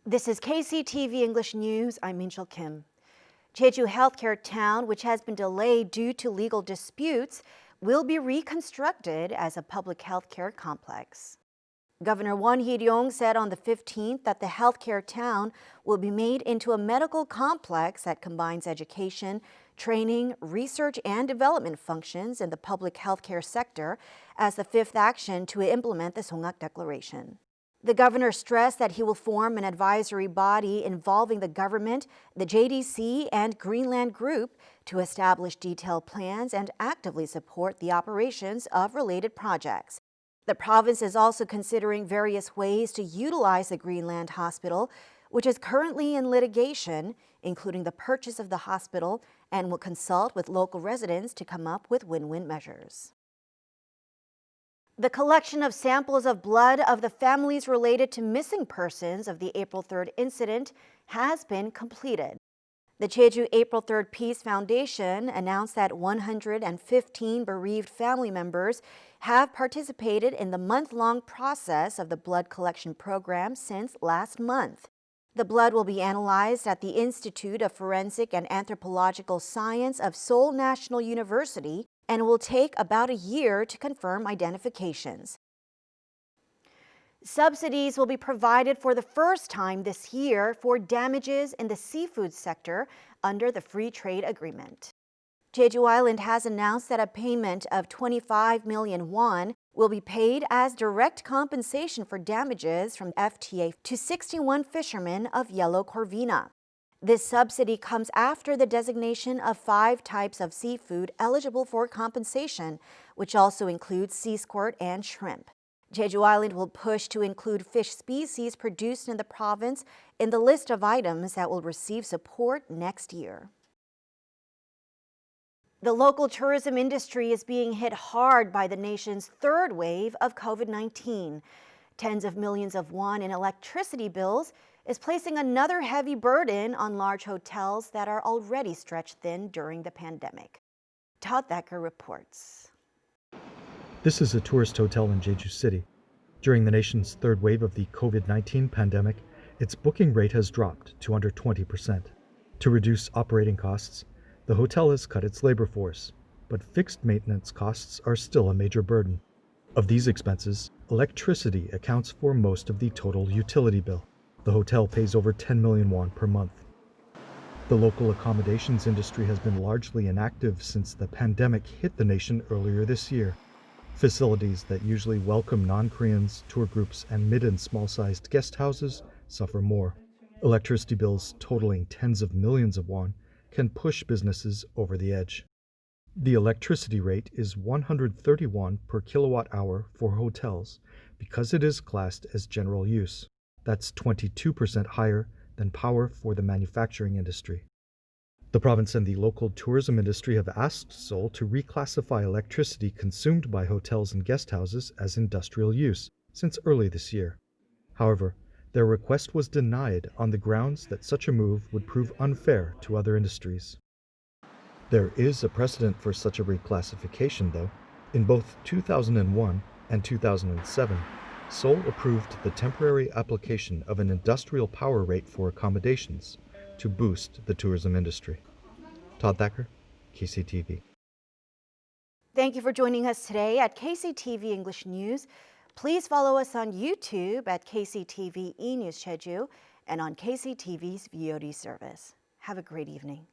This is KCTV English News. I'm Minchul Kim. Jeju healthcare town, which has been delayed due to legal disputes, will be reconstructed as a public healthcare complex. Governor Won Hee-ryong said on the 15th that the healthcare town will be made into a medical complex that combines education, training, research, and development functions in the public healthcare sector as the fifth action to implement the Songak Declaration. The governor stressed that he will form an advisory body involving the government, the JDC, and Greenland Group to establish detailed plans and actively support the operations of related projects. The province is also considering various ways to utilize the Greenland Hospital, which is currently in litigation, including the purchase of the hospital, and will consult with local residents to come up with win-win measures. The collection of samples of blood of the families related to missing persons of the April 3rd incident has been completed. The Jeju April 3rd Peace Foundation announced that 115 bereaved family members have participated in the month-long process of the blood collection program since last month. The blood will be analyzed at the Institute of Forensic and Anthropological Science of Seoul National University and will take about a year to confirm identifications. Subsidies will be provided for the first time this year for damages in the seafood sector under the Free Trade Agreement. Jeju Island has announced that a payment of 25 million won will be paid as direct compensation for damages from FTA to 61 fishermen of yellow corvina. This subsidy comes after the designation of 5 types of seafood eligible for compensation, which also includes sea squirt and shrimp. Jeju Island will push to include fish species produced in the province in the list of items that will receive support next year. The local tourism industry is being hit hard by the nation's third wave of COVID-19. Tens of millions of won in electricity bills is placing another heavy burden on large hotels that are already stretched thin during the pandemic. Todd Thacker reports. This is a tourist hotel in Jeju City. During the nation's third wave of the COVID-19 pandemic, its booking rate has dropped to under 20%. To reduce operating costs, the hotel has cut its labor force, but fixed maintenance costs are still a major burden. Of these expenses, electricity accounts for most of the total utility bill. The hotel pays over 10 million won per month. The local accommodations industry has been largely inactive since the pandemic hit the nation earlier this year. Facilities that usually welcome non-Koreans, tour groups, and mid and small-sized guest houses suffer more. Electricity bills totaling tens of millions of won can push businesses over the edge. The electricity rate is 130 won per kilowatt hour for hotels because it is classed as general use. That's 22% higher than power for the manufacturing industry. The province and the local tourism industry have asked Seoul to reclassify electricity consumed by hotels and guest houses as industrial use since early this year. However, their request was denied on the grounds that such a move would prove unfair to other industries. There is a precedent for such a reclassification, though. In both 2001 and 2007, Seoul approved the temporary application of an industrial power rate for accommodations to boost the tourism industry. Todd Thacker, KCTV. Thank you for joining us today at KCTV English News. Please follow us on YouTube at KCTV E-News Jeju and on KCTV's VOD service. Have a great evening.